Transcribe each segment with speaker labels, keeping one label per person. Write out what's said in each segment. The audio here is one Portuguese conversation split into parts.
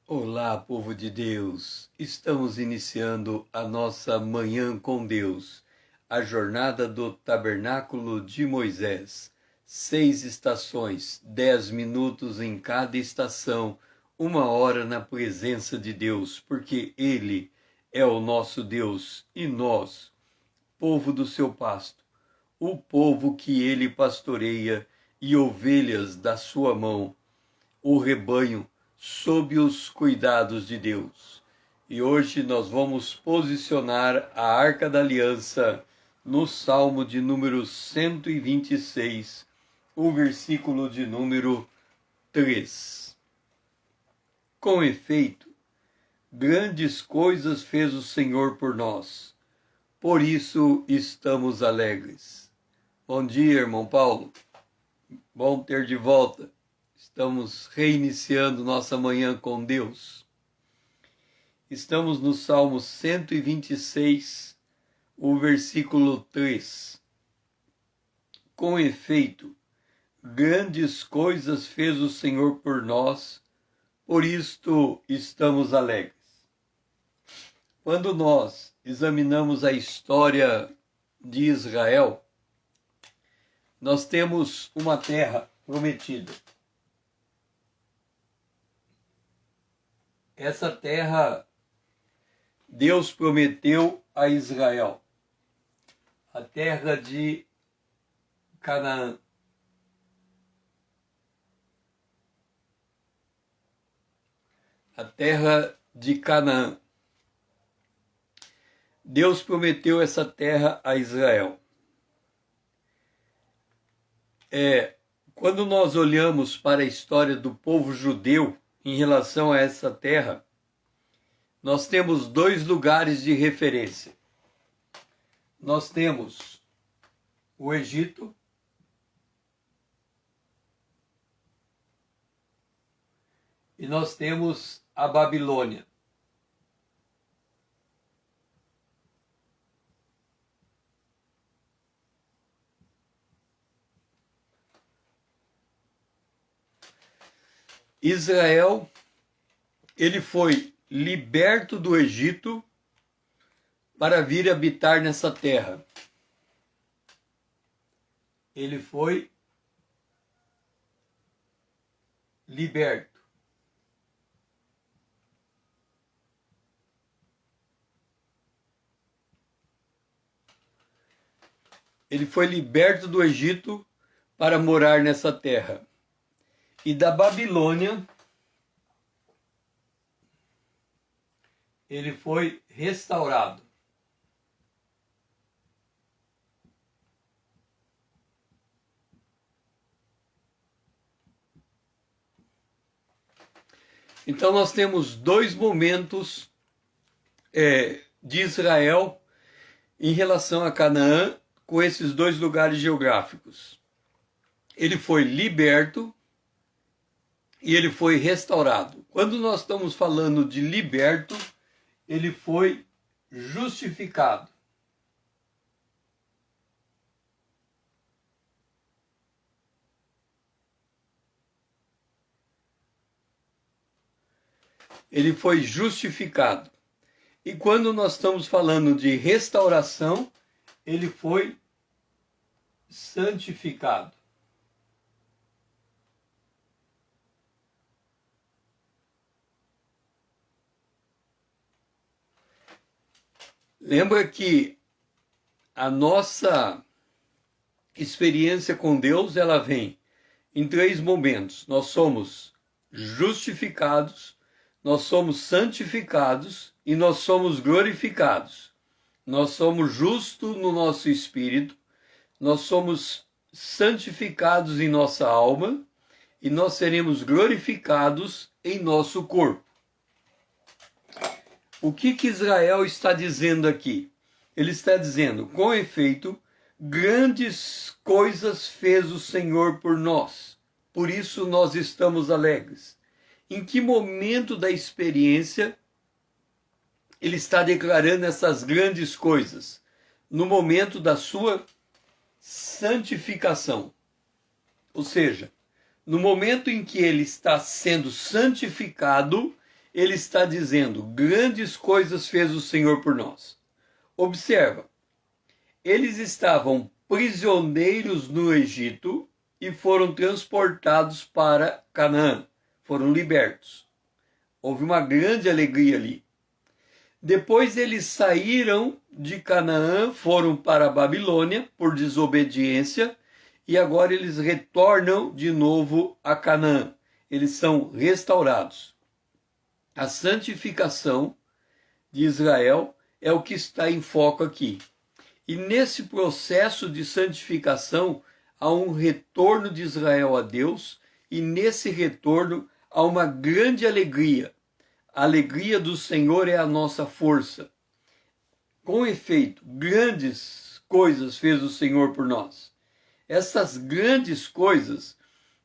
Speaker 1: Olá, povo de Deus! Estamos iniciando a nossa Manhã com Deus, a jornada do Tabernáculo de Moisés. 6 estações, 10 minutos em cada estação, 1 hora na presença de Deus, porque Ele é o nosso Deus e nós, povo do seu pasto, o povo que Ele pastoreia e ovelhas da sua mão, o rebanho sob os cuidados de Deus. E hoje nós vamos posicionar a Arca da Aliança no Salmo de número 126, o versículo de número 3. Com efeito, grandes coisas fez o Senhor por nós, por isso estamos alegres. Bom dia, irmão Paulo. Bom ter de volta. Estamos reiniciando nossa manhã com Deus. Estamos no Salmo 126, o versículo 3. Com efeito, grandes coisas fez o Senhor por nós, por isto estamos alegres. Quando nós examinamos a história de Israel, nós temos uma terra prometida. Essa terra Deus prometeu a Israel, a terra de Canaã. A terra de Canaã. Deus prometeu essa terra a Israel. Quando nós olhamos para a história do povo judeu, em relação a essa terra, nós temos 2 lugares de referência. Nós temos o Egito e nós temos a Babilônia. Israel, ele foi liberto do Egito para vir habitar nessa terra. Ele foi liberto. Ele foi liberto do Egito para morar nessa terra. E da Babilônia, ele foi restaurado. Então nós temos 2 momentos de Israel em relação a Canaã, com esses 2 lugares geográficos. Ele foi liberto e ele foi restaurado. Quando nós estamos falando de liberto, ele foi justificado. Ele foi justificado. E quando nós estamos falando de restauração, ele foi santificado. Lembra que a nossa experiência com Deus, ela vem em 3 momentos. Nós somos justificados, nós somos santificados e nós somos glorificados. Nós somos justos no nosso espírito, nós somos santificados em nossa alma e nós seremos glorificados em nosso corpo. O que Israel está dizendo aqui? Ele está dizendo, com efeito, grandes coisas fez o Senhor por nós, por isso nós estamos alegres. Em que momento da experiência ele está declarando essas grandes coisas? No momento da sua santificação. Ou seja, no momento em que ele está sendo santificado, ele está dizendo: grandes coisas fez o Senhor por nós. Observa, eles estavam prisioneiros no Egito e foram transportados para Canaã, foram libertos. Houve uma grande alegria ali. Depois eles saíram de Canaã, foram para a Babilônia por desobediência, e agora eles retornam de novo a Canaã. Eles são restaurados. A santificação de Israel é o que está em foco aqui. E nesse processo de santificação há um retorno de Israel a Deus, e nesse retorno há uma grande alegria. A alegria do Senhor é a nossa força. Com efeito, grandes coisas fez o Senhor por nós. Essas grandes coisas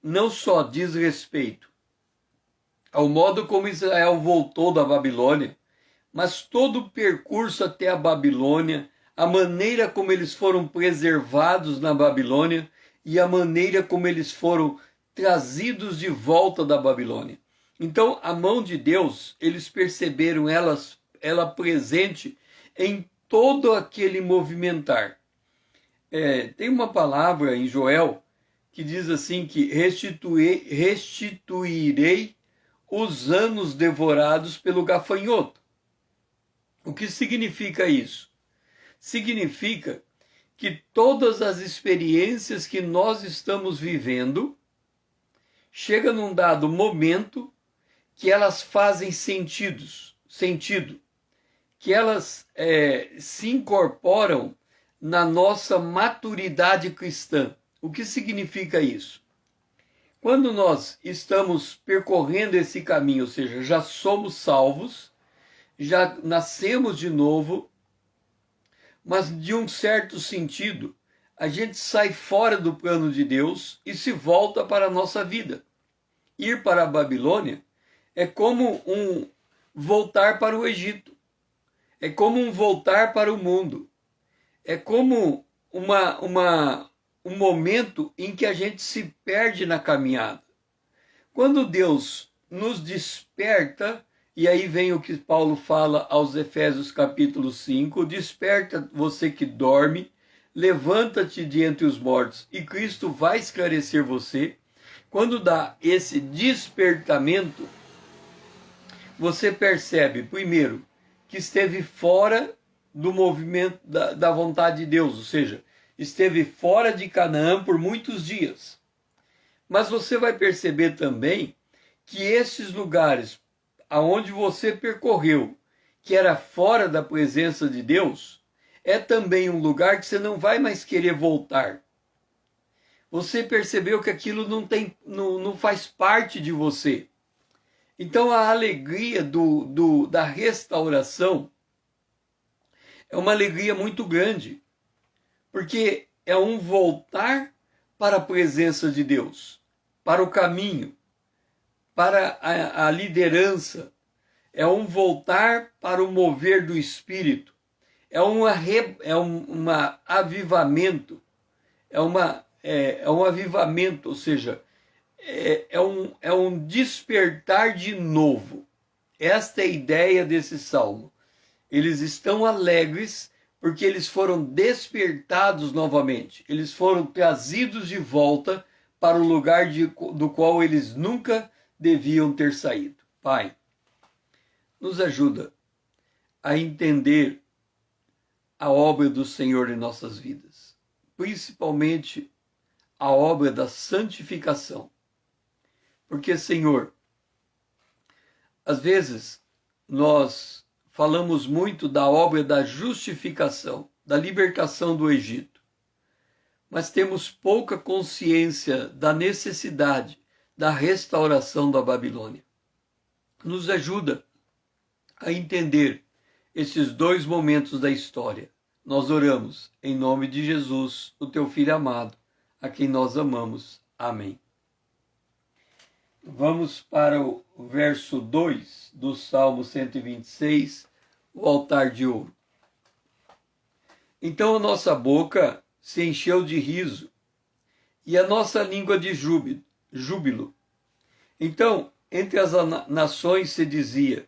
Speaker 1: não só diz respeito ao modo como Israel voltou da Babilônia, mas todo o percurso até a Babilônia, a maneira como eles foram preservados na Babilônia e a maneira como eles foram trazidos de volta da Babilônia. Então, a mão de Deus, eles perceberam ela presente em todo aquele movimentar. Tem uma palavra em Joel que diz assim que restituirei os anos devorados pelo gafanhoto. O que significa isso? Significa que todas as experiências que nós estamos vivendo, chega num dado momento que elas fazem sentido, que elas se incorporam na nossa maturidade cristã. O que significa isso? Quando nós estamos percorrendo esse caminho, ou seja, já somos salvos, já nascemos de novo, mas de um certo sentido, a gente sai fora do plano de Deus e se volta para a nossa vida. Ir para a Babilônia é como um voltar para o Egito, é como um voltar para o mundo, é como um momento em que a gente se perde na caminhada. Quando Deus nos desperta, e aí vem o que Paulo fala aos Efésios capítulo 5, desperta você que dorme, levanta-te de entre os mortos, e Cristo vai esclarecer você. Quando dá esse despertamento, você percebe, primeiro, que esteve fora do movimento da vontade de Deus, ou seja, esteve fora de Canaã por muitos dias. Mas você vai perceber também que esses lugares aonde você percorreu, que era fora da presença de Deus, é também um lugar que você não vai mais querer voltar. Você percebeu que aquilo não faz parte de você. Então a alegria da restauração é uma alegria muito grande, porque é um voltar para a presença de Deus, para o caminho, para a liderança, é um voltar para o mover do Espírito, é um avivamento, é um avivamento, ou seja, é um despertar de novo. Esta é a ideia desse salmo. Eles estão alegres porque eles foram despertados novamente. Eles foram trazidos de volta para o lugar do qual eles nunca deviam ter saído. Pai, nos ajuda a entender a obra do Senhor em nossas vidas, principalmente a obra da santificação. Porque, Senhor, às vezes nós falamos muito da obra da justificação, da libertação do Egito, mas temos pouca consciência da necessidade da restauração da Babilônia. Nos ajuda a entender esses dois momentos da história. Nós oramos em nome de Jesus, o teu Filho amado, a quem nós amamos. Amém. Vamos para o verso 2 do Salmo 126, o altar de ouro. Então a nossa boca se encheu de riso e a nossa língua de júbilo. Então, entre as nações se dizia: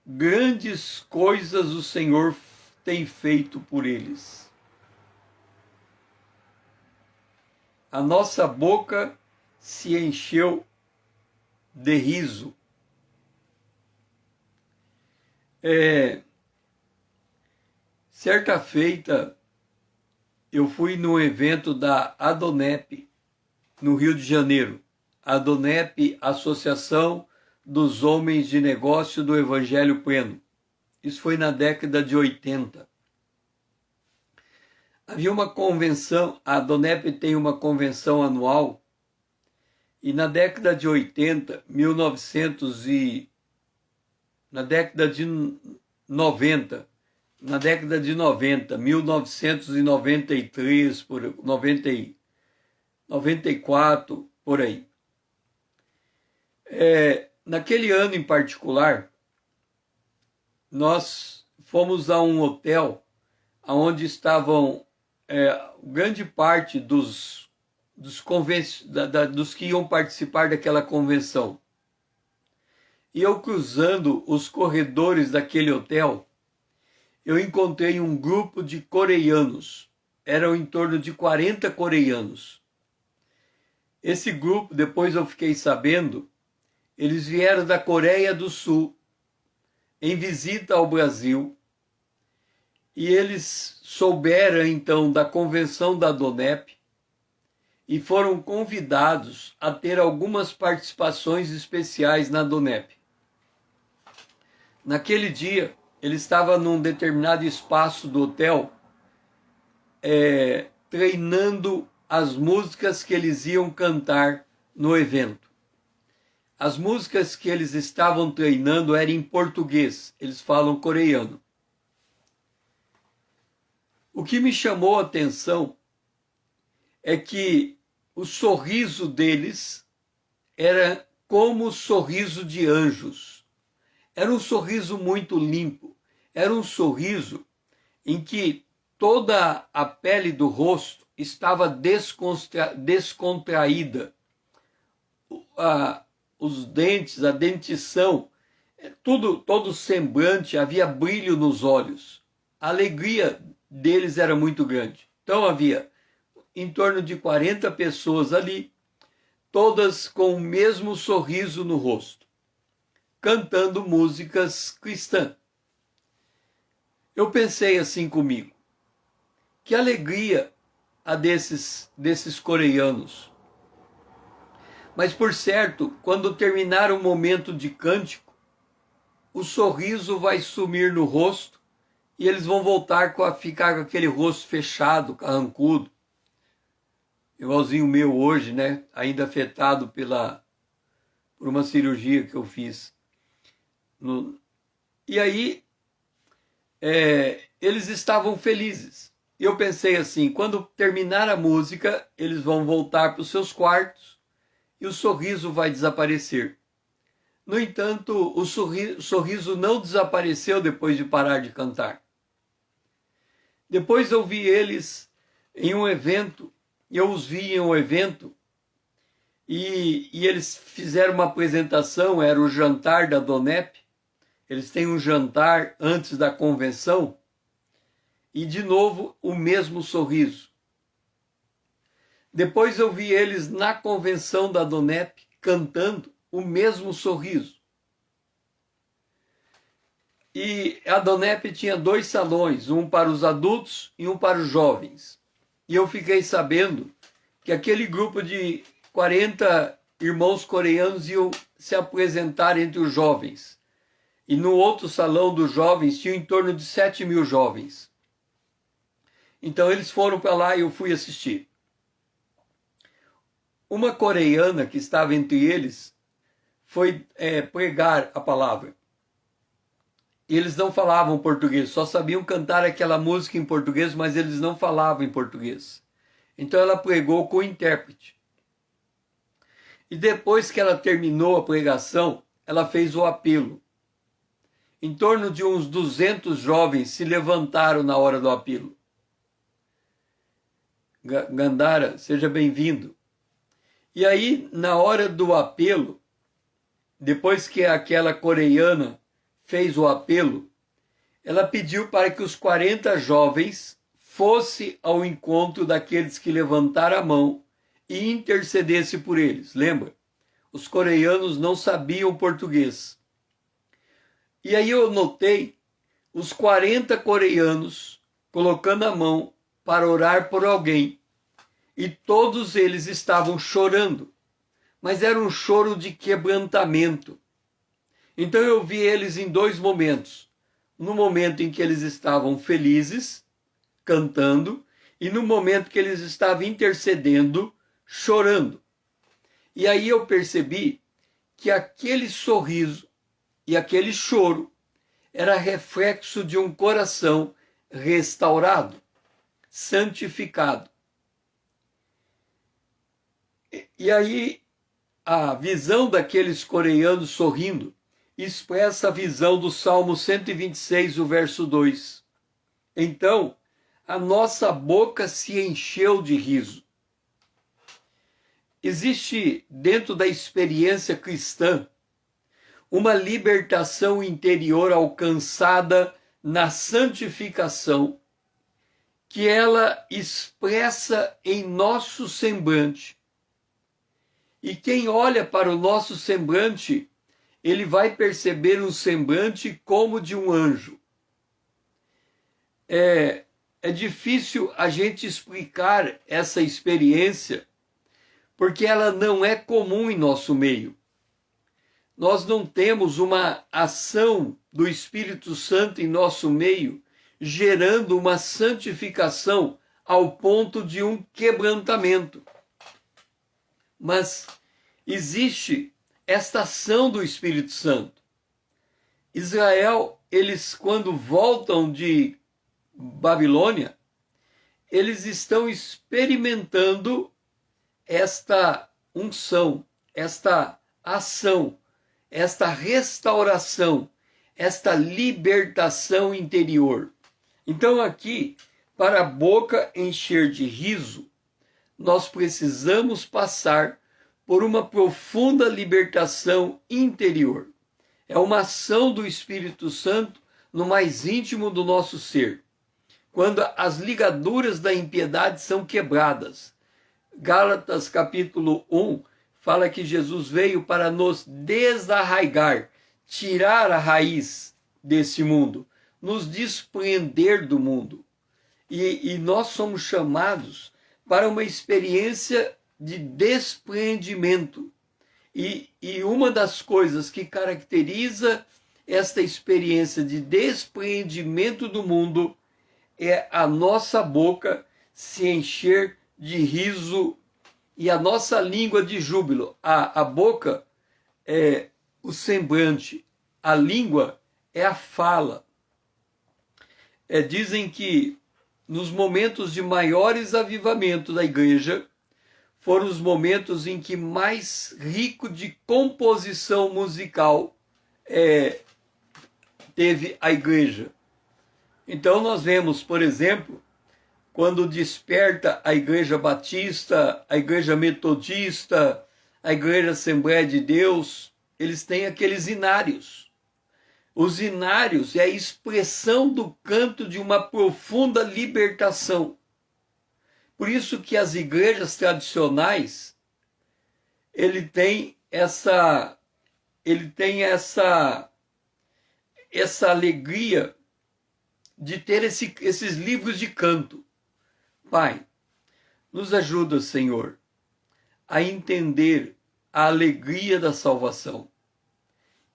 Speaker 1: grandes coisas o Senhor tem feito por eles. A nossa boca se encheu de riso. Certa feita, eu fui num evento da Adonep, no Rio de Janeiro. Adonep, Associação dos Homens de Negócio do Evangelho Pleno. Isso foi na década de 80. Havia uma convenção, a Adonep tem uma convenção anual, e na década de 80, na década de 90, 1993, 94, por aí. Naquele ano em particular, nós fomos a um hotel onde estavam grande parte dos que iam participar daquela convenção. E eu, cruzando os corredores daquele hotel, eu encontrei um grupo de coreanos. Eram em torno de 40 coreanos. Esse grupo, depois eu fiquei sabendo, eles vieram da Coreia do Sul em visita ao Brasil, e eles souberam então da convenção da Adonep e foram convidados a ter algumas participações especiais na Adonep. Naquele dia, ele estava num determinado espaço do hotel, treinando as músicas que eles iam cantar no evento. As músicas que eles estavam treinando eram em português, eles falam coreano. O que me chamou a atenção é que o sorriso deles era como o sorriso de anjos. Era um sorriso muito limpo, era um sorriso em que toda a pele do rosto estava descontraída. Os dentes, a dentição, todo semblante, havia brilho nos olhos. A alegria deles era muito grande. Então havia em torno de 40 pessoas ali, todas com o mesmo sorriso no rosto, cantando músicas cristãs. Eu pensei assim comigo: que alegria a desses coreanos. Mas, por certo, quando terminar o momento de cântico, o sorriso vai sumir no rosto e eles vão voltar a ficar com aquele rosto fechado, carrancudo, igualzinho o meu hoje, né? Ainda afetado por uma cirurgia que eu fiz. E aí, eles estavam felizes. E eu pensei assim: quando terminar a música, eles vão voltar para os seus quartos e o sorriso vai desaparecer. No entanto, o sorriso não desapareceu depois de parar de cantar. Depois eu vi eles em um evento, eu os vi em um evento, e eles fizeram uma apresentação, era o jantar da Adonep. Eles têm um jantar antes da convenção, e de novo o mesmo sorriso. Depois eu vi eles na convenção da Adonep cantando o mesmo sorriso. E a Adonep tinha 2 salões, um para os adultos e um para os jovens. E eu fiquei sabendo que aquele grupo de 40 irmãos coreanos iam se apresentar entre os jovens. E no outro salão dos jovens tinha em torno de 7.000 jovens. Então eles foram para lá e eu fui assistir. Uma coreana que estava entre eles foi pregar a palavra. E eles não falavam português, só sabiam cantar aquela música em português, mas eles não falavam em português. Então ela pregou com o intérprete. E depois que ela terminou a pregação, ela fez o apelo. Em torno de uns 200 jovens se levantaram na hora do apelo. Gandara, seja bem-vindo. E aí, na hora do apelo, depois que aquela coreana fez o apelo, ela pediu para que os 40 jovens fossem ao encontro daqueles que levantaram a mão e intercedesse por eles. Lembra? Os coreanos não sabiam português. E aí eu notei os 40 coreanos colocando a mão para orar por alguém. E todos eles estavam chorando. Mas era um choro de quebrantamento. Então eu vi eles em dois momentos. No momento em que eles estavam felizes, cantando, e no momento que eles estavam intercedendo, chorando. E aí eu percebi que aquele sorriso e aquele choro era reflexo de um coração restaurado, santificado. E aí a visão daqueles coreanos sorrindo expressa a visão do Salmo 126, o verso 2. Então, a nossa boca se encheu de riso. Existe dentro da experiência cristã uma libertação interior alcançada na santificação, que ela expressa em nosso semblante. E quem olha para o nosso semblante, ele vai perceber um semblante como de um anjo. É difícil a gente explicar essa experiência, porque ela não é comum em nosso meio. Nós não temos uma ação do Espírito Santo em nosso meio, gerando uma santificação ao ponto de um quebrantamento. Mas existe esta ação do Espírito Santo. Israel, eles quando voltam de Babilônia, eles estão experimentando esta unção, esta ação, esta restauração, esta libertação interior. Então aqui, para a boca encher de riso, nós precisamos passar por uma profunda libertação interior. É uma ação do Espírito Santo no mais íntimo do nosso ser, quando as ligaduras da impiedade são quebradas. Gálatas capítulo 1 fala que Jesus veio para nos desarraigar, tirar a raiz desse mundo, nos desprender do mundo. E nós somos chamados para uma experiência de desprendimento. E uma das coisas que caracteriza esta experiência de desprendimento do mundo é a nossa boca se encher de riso e a nossa língua de júbilo. A boca é o semblante, a língua é a fala. Dizem que nos momentos de maiores avivamentos da igreja, foram os momentos em que mais rico de composição musical teve a igreja. Então nós vemos, por exemplo, quando desperta a igreja batista, a igreja metodista, a igreja Assembleia de Deus, eles têm aqueles inários. Os inários é a expressão do canto de uma profunda libertação. Por isso que as igrejas tradicionais, ele tem essa alegria de ter esses livros de canto. Pai, nos ajuda, Senhor, a entender a alegria da salvação.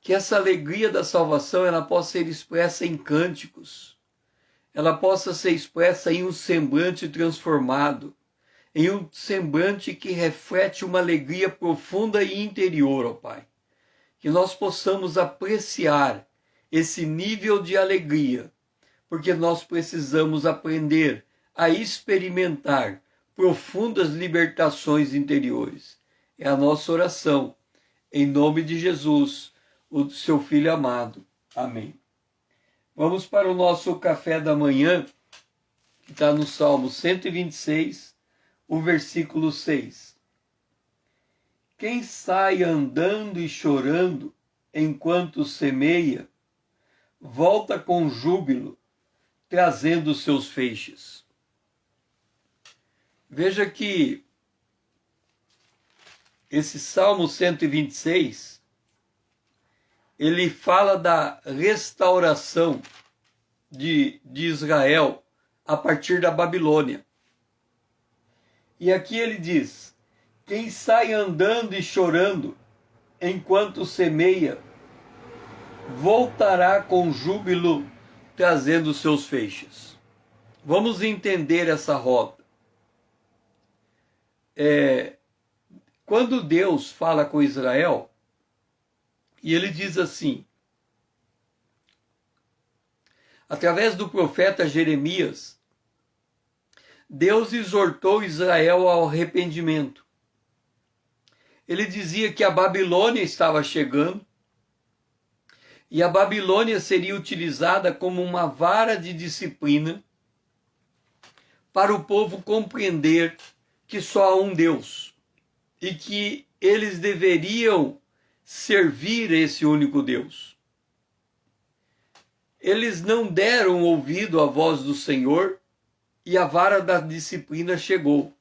Speaker 1: Que essa alegria da salvação ela possa ser expressa em cânticos, ela possa ser expressa em um semblante transformado, em um semblante que reflete uma alegria profunda e interior, ó Pai. Que nós possamos apreciar esse nível de alegria, porque nós precisamos aprender a experimentar profundas libertações interiores. É a nossa oração, em nome de Jesus, o seu Filho amado. Amém. Vamos para o nosso café da manhã, que está no Salmo 126, o versículo 6. Quem sai andando e chorando enquanto semeia, volta com júbilo, trazendo seus feixes. Veja que esse Salmo 126, ele fala da restauração de Israel a partir da Babilônia. E aqui ele diz: quem sai andando e chorando enquanto semeia, voltará com júbilo, trazendo seus feixes. Vamos entender essa rota. Quando Deus fala com Israel, e ele diz assim, através do profeta Jeremias, Deus exortou Israel ao arrependimento. Ele dizia que a Babilônia estava chegando, e a Babilônia seria utilizada como uma vara de disciplina para o povo compreender que só há um Deus e que eles deveriam servir esse único Deus. Eles não deram ouvido à voz do Senhor e a vara da disciplina chegou.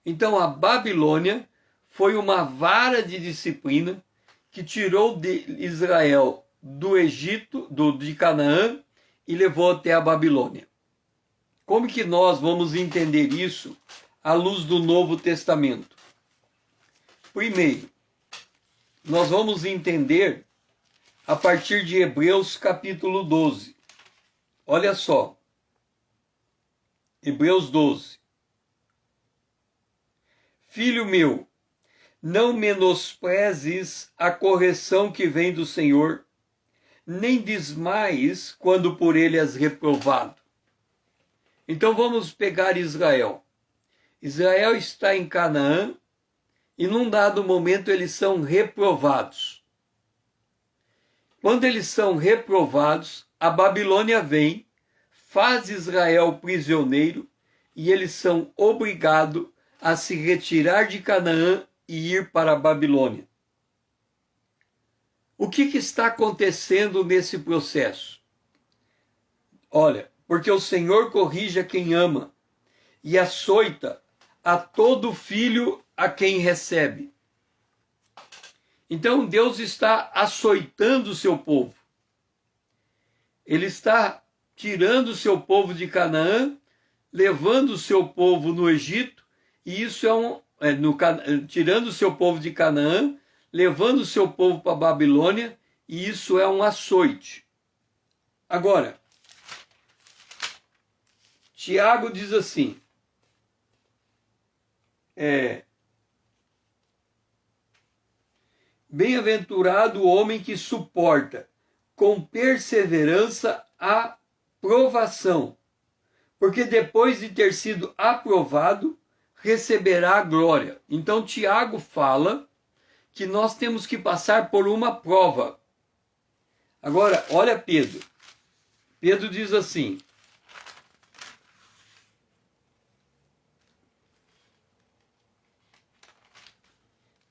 Speaker 1: Então a Babilônia foi uma vara de disciplina que tirou de Israel do Egito, de Canaã, e levou até a Babilônia. Como que nós vamos entender isso à luz do Novo Testamento? Primeiro, nós vamos entender a partir de Hebreus capítulo 12. Olha só. Hebreus 12. Filho meu, não menosprezes a correção que vem do Senhor, nem desmaies quando por ele és reprovado. Então vamos pegar Israel. Israel está em Canaã e num dado momento eles são reprovados. Quando eles são reprovados, a Babilônia vem, faz Israel prisioneiro e eles são obrigados a se retirar de Canaã e ir para a Babilônia. O que está acontecendo nesse processo? Olha, porque o Senhor corrige a quem ama e açoita a todo filho a quem recebe. Então Deus está açoitando o seu povo. Ele está tirando o seu povo de Canaã, levando o seu povo no Egito, e isso tirando o seu povo de Canaã, levando o seu povo para a Babilônia, e isso é um açoite. Agora, Tiago diz assim, bem-aventurado o homem que suporta com perseverança a provação, porque depois de ter sido aprovado, receberá a glória. Então Tiago fala que nós temos que passar por uma prova. Agora, olha Pedro. Pedro diz assim,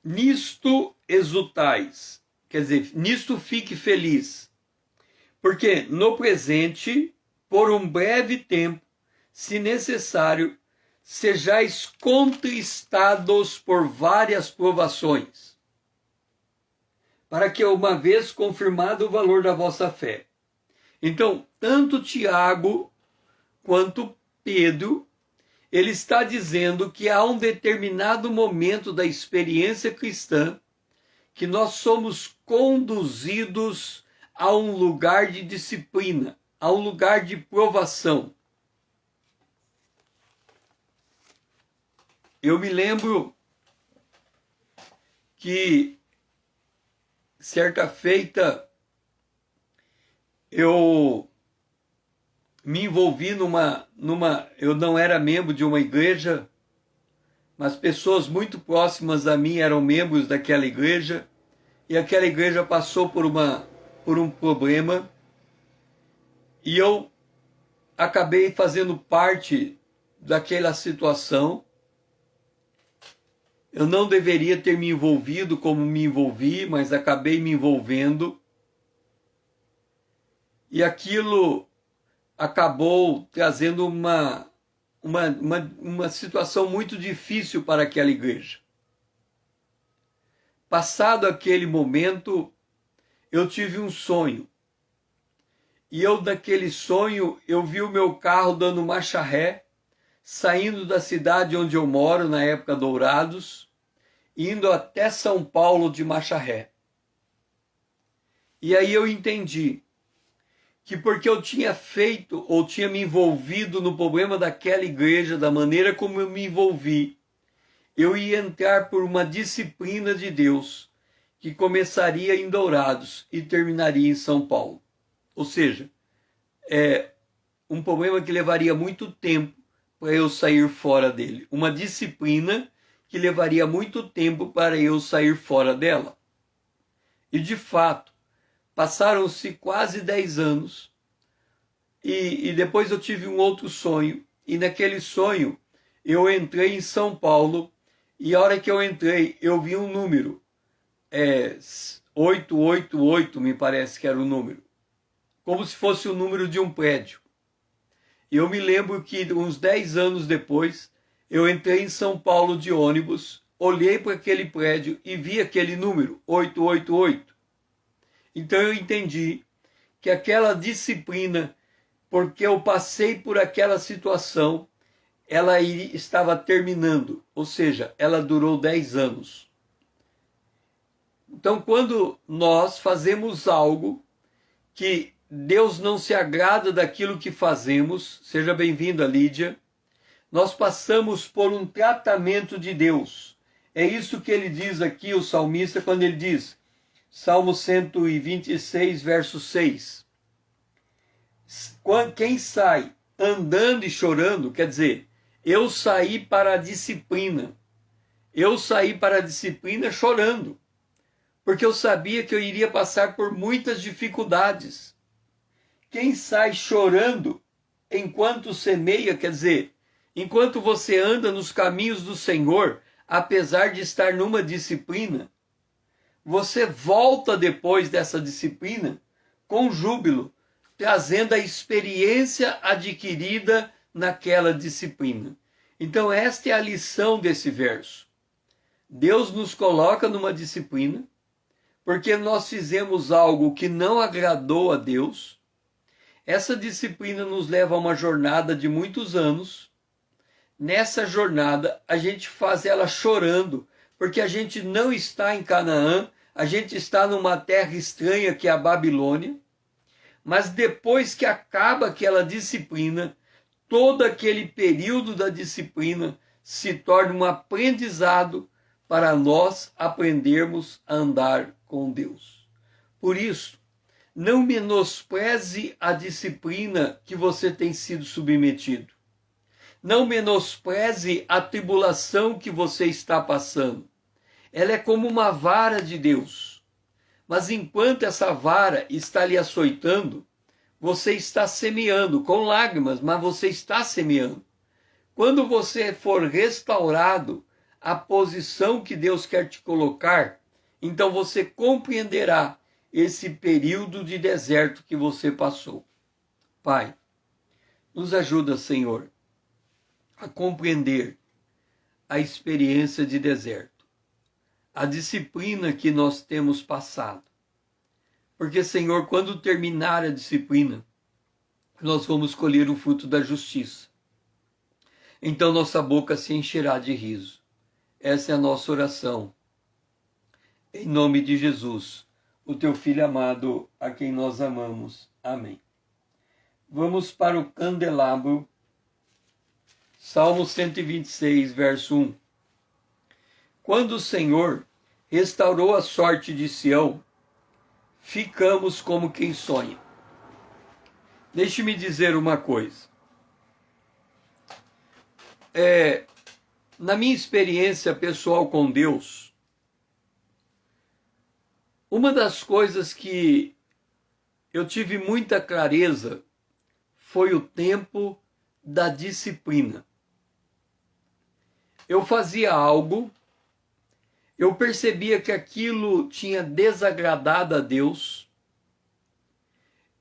Speaker 1: nisto exultais, quer dizer, nisto fique feliz, porque no presente, por um breve tempo, se necessário, sejais contristados por várias provações, para que uma vez confirmado o valor da vossa fé. Então, tanto Tiago quanto Pedro, ele está dizendo que há um determinado momento da experiência cristã que nós somos conduzidos a um lugar de disciplina, a um lugar de provação. Eu me lembro que certa feita eu me envolvi eu não era membro de uma igreja, mas pessoas muito próximas a mim eram membros daquela igreja, e aquela igreja passou por um problema, e eu acabei fazendo parte daquela situação. Eu não deveria ter me envolvido como me envolvi, mas acabei me envolvendo, E aquilo acabou trazendo uma situação muito difícil para aquela igreja. Passado aquele momento, eu tive um sonho. E eu, daquele sonho, eu vi o meu carro dando marcha ré, saindo da cidade onde eu moro, na época Dourados, indo até São Paulo de marcha ré. E aí eu entendi que porque eu tinha feito ou tinha me envolvido no problema daquela igreja, da maneira como eu me envolvi, eu ia entrar por uma disciplina de Deus que começaria em Dourados e terminaria em São Paulo. Ou seja, é um problema que levaria muito tempo para eu sair fora dele. Uma disciplina que levaria muito tempo para eu sair fora dela. E de fato, passaram-se quase 10 anos e depois eu tive um outro sonho. E naquele sonho eu entrei em São Paulo e a hora que eu entrei eu vi um número. 888 me parece que era o número. Como se fosse o número de um prédio. E eu me lembro que uns 10 anos depois eu entrei em São Paulo de ônibus, olhei para aquele prédio e vi aquele número, 888. Então eu entendi que aquela disciplina, porque eu passei por aquela situação, ela estava terminando, ou seja, ela durou 10 anos. Então quando nós fazemos algo que Deus não se agrada daquilo que fazemos, seja bem-vinda, Lídia, nós passamos por um tratamento de Deus. É isso que ele diz aqui, o salmista, quando ele diz, Salmo 126, verso 6. Quem sai andando e chorando, quer dizer, eu saí para a disciplina. Eu saí para a disciplina chorando, porque eu sabia que eu iria passar por muitas dificuldades. Quem sai chorando enquanto semeia, quer dizer, enquanto você anda nos caminhos do Senhor, apesar de estar numa disciplina, você volta depois dessa disciplina com júbilo, trazendo a experiência adquirida naquela disciplina. Então esta é a lição desse verso. Deus nos coloca numa disciplina, porque nós fizemos algo que não agradou a Deus. Essa disciplina nos leva a uma jornada de muitos anos. Nessa jornada, a gente faz ela chorando, porque a gente não está em Canaã, a gente está numa terra estranha que é a Babilônia. Mas depois que acaba aquela disciplina, todo aquele período da disciplina se torna um aprendizado para nós aprendermos a andar com Deus. Por isso, não menospreze a disciplina que você tem sido submetido. Não menospreze a tribulação que você está passando. Ela é como uma vara de Deus. Mas enquanto essa vara está lhe açoitando, você está semeando com lágrimas, mas você está semeando. Quando você for restaurado à posição que Deus quer te colocar, então você compreenderá esse período de deserto que você passou. Pai, nos ajuda, Senhor, a compreender a experiência de deserto, a disciplina que nós temos passado. Porque, Senhor, quando terminar a disciplina, nós vamos colher o fruto da justiça. Então nossa boca se encherá de riso. Essa é a nossa oração. Em nome de Jesus, o teu Filho amado, a quem nós amamos. Amém. Vamos para o candelabro. Salmo 126, verso 1. Quando o Senhor restaurou a sorte de Sião, ficamos como quem sonha. Deixe-me dizer uma coisa. Na minha experiência pessoal com Deus, uma das coisas que eu tive muita clareza foi o tempo da disciplina. Eu fazia algo, eu percebia que aquilo tinha desagradado a Deus,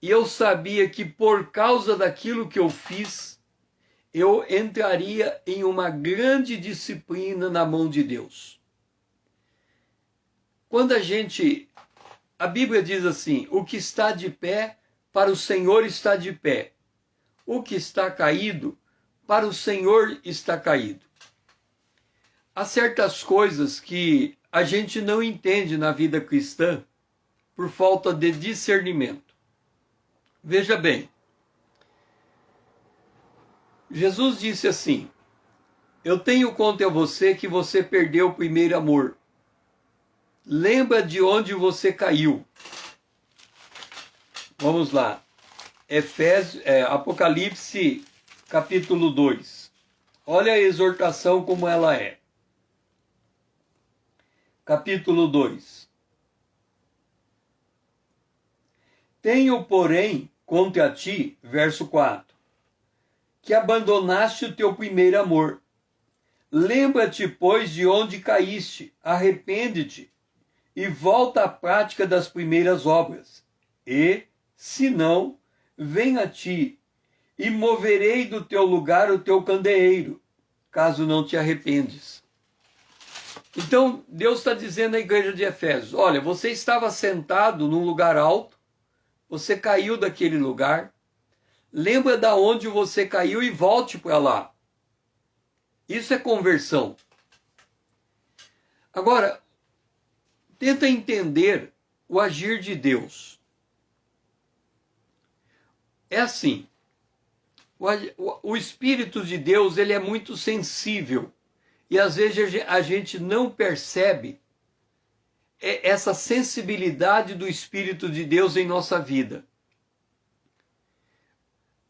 Speaker 1: e eu sabia que por causa daquilo que eu fiz, eu entraria em uma grande disciplina na mão de Deus. Quando a Bíblia diz assim, o que está de pé, para o Senhor está de pé. O que está caído, para o Senhor está caído. Há certas coisas que a gente não entende na vida cristã por falta de discernimento. Veja bem, Jesus disse assim, eu tenho contra você que você perdeu o primeiro amor. Lembra de onde você caiu. Vamos lá. Apocalipse capítulo 2. Olha a exortação como ela é. Capítulo 2. Tenho, porém, contra ti, verso 4, que abandonaste o teu primeiro amor. Lembra-te, pois, de onde caíste, arrepende-te e volta à prática das primeiras obras. E, se não, vem a ti, e moverei do teu lugar o teu candeeiro, caso não te arrependes. Então, Deus está dizendo à igreja de Efésios, olha, você estava sentado num lugar alto, você caiu daquele lugar, lembra da onde você caiu e volte para lá. Isso é conversão. Agora, tenta entender o agir de Deus. É assim, o Espírito de Deus, ele é muito sensível e às vezes a gente não percebe essa sensibilidade do Espírito de Deus em nossa vida.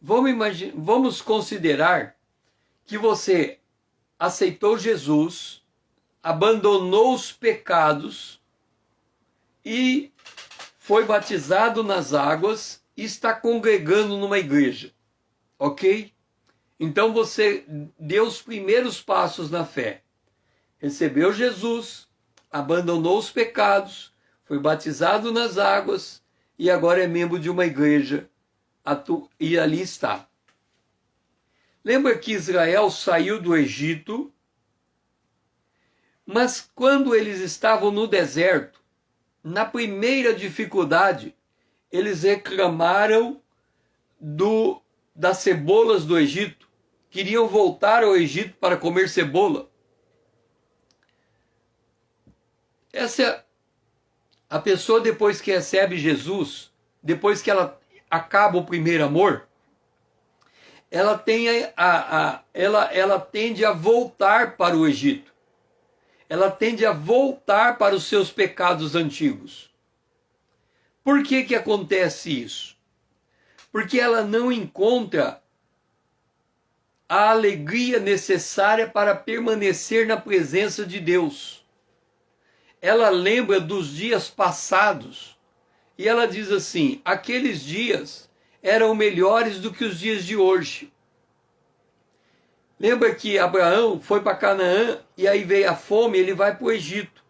Speaker 1: Vamos considerar que você aceitou Jesus, abandonou os pecados e foi batizado nas águas e está congregando numa igreja, ok? Então você deu os primeiros passos na fé. Recebeu Jesus, abandonou os pecados, foi batizado nas águas e agora é membro de uma igreja e ali está. Lembra que Israel saiu do Egito, mas quando eles estavam no deserto, na primeira dificuldade, eles reclamaram das cebolas do Egito, queriam voltar ao Egito para comer cebola. A pessoa, depois que recebe Jesus, depois que ela acaba o primeiro amor, ela tende a voltar para o Egito. Ela tende a voltar para os seus pecados antigos. Por que acontece isso? Porque ela não encontra a alegria necessária para permanecer na presença de Deus. Ela lembra dos dias passados e ela diz assim, aqueles dias eram melhores do que os dias de hoje. Lembra que Abraão foi para Canaã e aí veio a fome, ele vai para o Egito.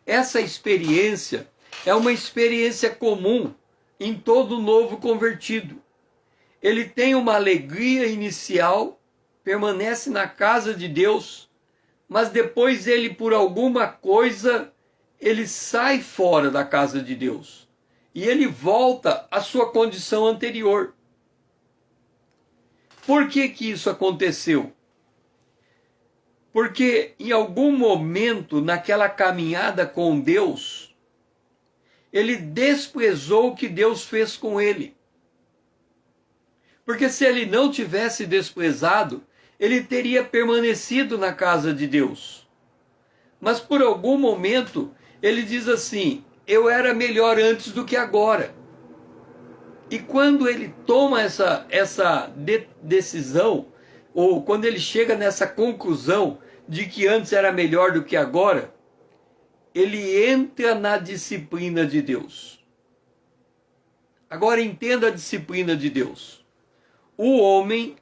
Speaker 1: Essa experiência é uma experiência comum em todo novo convertido. Ele tem uma alegria inicial, permanece na casa de Deus, mas depois ele, por alguma coisa, ele sai fora da casa de Deus. E ele volta à sua condição anterior. Por que isso aconteceu? Porque em algum momento naquela caminhada com Deus, ele desprezou o que Deus fez com ele. Porque se ele não tivesse desprezado, ele teria permanecido na casa de Deus. Mas por algum momento, ele diz assim, eu era melhor antes do que agora. E quando ele toma essa decisão, ou quando ele chega nessa conclusão de que antes era melhor do que agora, ele entra na disciplina de Deus. Agora entenda a disciplina de Deus. O homem,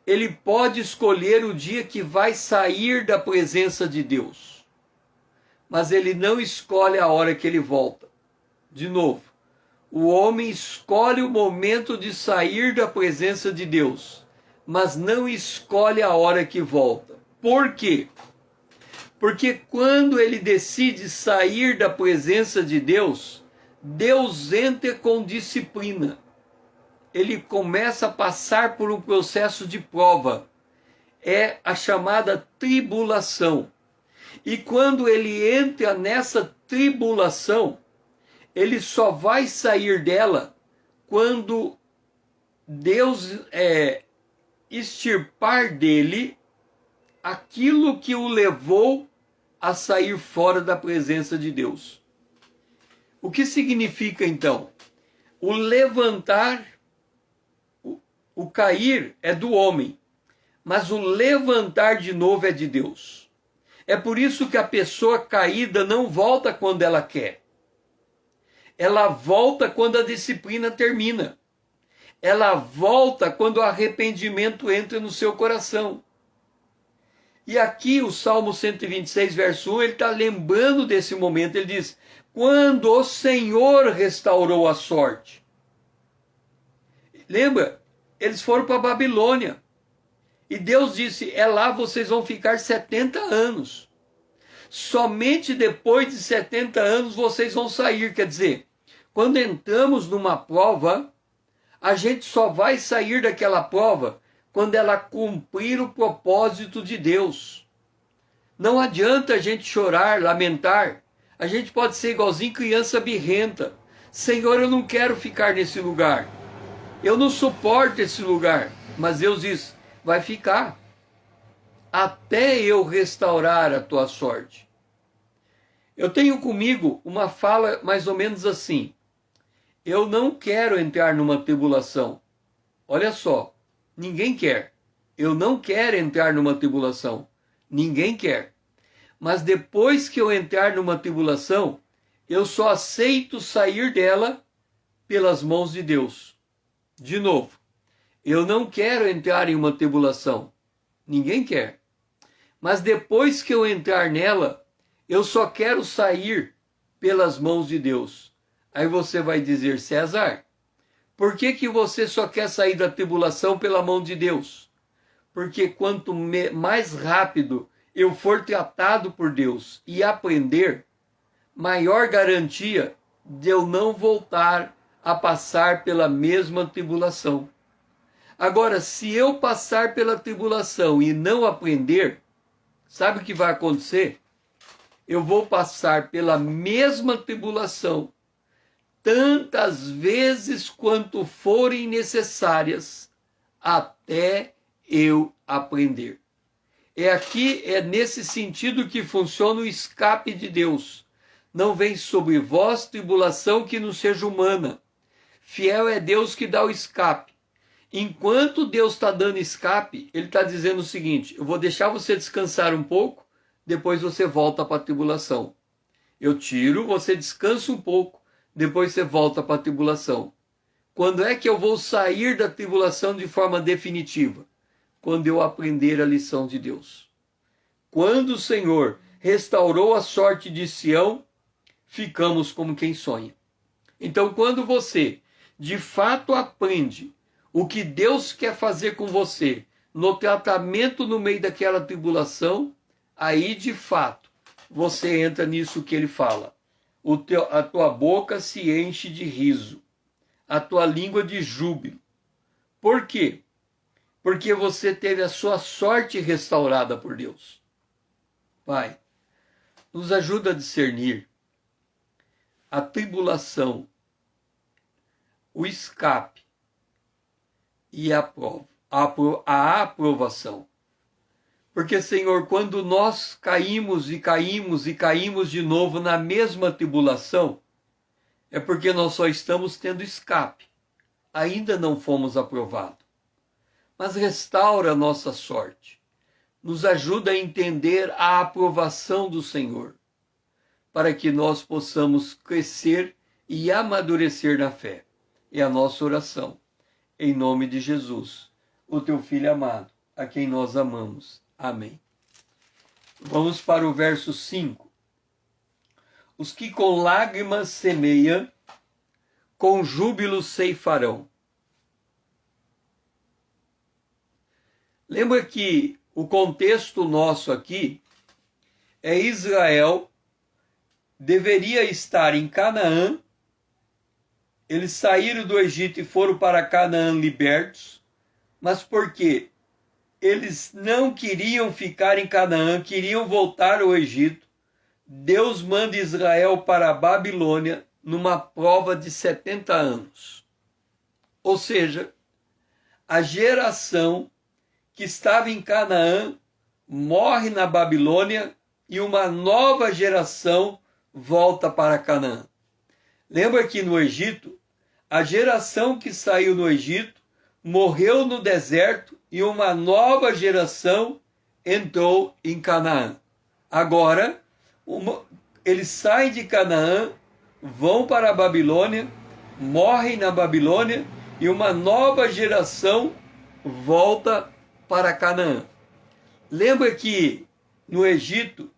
Speaker 1: ele pode escolher o dia que vai sair da presença de Deus, mas ele não escolhe a hora que ele volta. De novo, O homem escolhe o momento de sair da presença de Deus, mas não escolhe a hora que volta. Por quê? Porque quando ele decide sair da presença de Deus, Deus entra com disciplina. Ele começa a passar por um processo de prova. É a chamada tribulação. E quando ele entra nessa tribulação, ele só vai sair dela quando Deus extirpar dele aquilo que o levou a sair fora da presença de Deus. O que significa então? O levantar, o cair é do homem, mas o levantar de novo é de Deus. É por isso que a pessoa caída não volta quando ela quer. Ela volta quando a disciplina termina. Ela volta quando o arrependimento entra no seu coração. E aqui o Salmo 126, verso 1, ele está lembrando desse momento. Ele diz, quando o Senhor restaurou a sorte. Lembra? Eles foram para a Babilônia. E Deus disse, lá vocês vão ficar 70 anos. Somente depois de 70 anos vocês vão sair. Quer dizer, quando entramos numa prova, a gente só vai sair daquela prova quando ela cumprir o propósito de Deus. Não adianta a gente chorar, lamentar. A gente pode ser igualzinho criança birrenta. Senhor, eu não quero ficar nesse lugar. Eu não suporto esse lugar. Mas Deus diz, vai ficar até eu restaurar a tua sorte. Eu tenho comigo uma fala mais ou menos assim. Eu não quero entrar numa tribulação. Olha só, ninguém quer. Eu não quero entrar numa tribulação. Ninguém quer. Mas depois que eu entrar numa tribulação, eu só aceito sair dela pelas mãos de Deus. De novo, eu não quero entrar em uma tribulação. Ninguém quer. Mas depois que eu entrar nela, eu só quero sair pelas mãos de Deus. Aí você vai dizer, César, por que você só quer sair da tribulação pela mão de Deus? Porque quanto mais rápido eu for tratado por Deus e aprender, maior garantia de eu não voltar a passar pela mesma tribulação. Agora, se eu passar pela tribulação e não aprender, sabe o que vai acontecer? Eu vou passar pela mesma tribulação tantas vezes quanto forem necessárias até eu aprender. É nesse sentido que funciona o escape de Deus. Não vem sobre vós tribulação que não seja humana. Fiel é Deus que dá o escape. Enquanto Deus está dando escape, ele está dizendo o seguinte, eu vou deixar você descansar um pouco, depois você volta para a tribulação. Eu tiro, você descansa um pouco, depois você volta para a tribulação. Quando é que eu vou sair da tribulação de forma definitiva? Quando eu aprender a lição de Deus. Quando o Senhor restaurou a sorte de Sião, ficamos como quem sonha. Então, quando você de fato aprende o que Deus quer fazer com você no tratamento no meio daquela tribulação, aí de fato você entra nisso que ele fala. A tua boca se enche de riso, a tua língua de júbilo. Por quê? Porque você teve a sua sorte restaurada por Deus. Pai, nos ajuda a discernir a tribulação, o escape e a prova, a aprovação. Porque, Senhor, quando nós caímos e caímos e caímos de novo na mesma tribulação, é porque nós só estamos tendo escape. Ainda não fomos aprovados. Mas restaura a nossa sorte. Nos ajuda a entender a aprovação do Senhor, para que nós possamos crescer e amadurecer na fé. É a nossa oração. Em nome de Jesus, o teu Filho amado, a quem nós amamos. Amém. Vamos para o verso 5. Os que com lágrimas semeiam, com júbilo ceifarão. Lembra que o contexto nosso aqui é Israel deveria estar em Canaã, eles saíram do Egito e foram para Canaã libertos, mas por quê? Eles não queriam ficar em Canaã, queriam voltar ao Egito. Deus manda Israel para a Babilônia numa prova de 70 anos. Ou seja, a geração que estava em Canaã morre na Babilônia e uma nova geração volta para Canaã. Lembra que no Egito, a geração que saiu do Egito morreu no deserto e uma nova geração entrou em Canaã. Agora, eles saem de Canaã, vão para a Babilônia, morrem na Babilônia e uma nova geração volta para Canaã. Lembra que no Egito,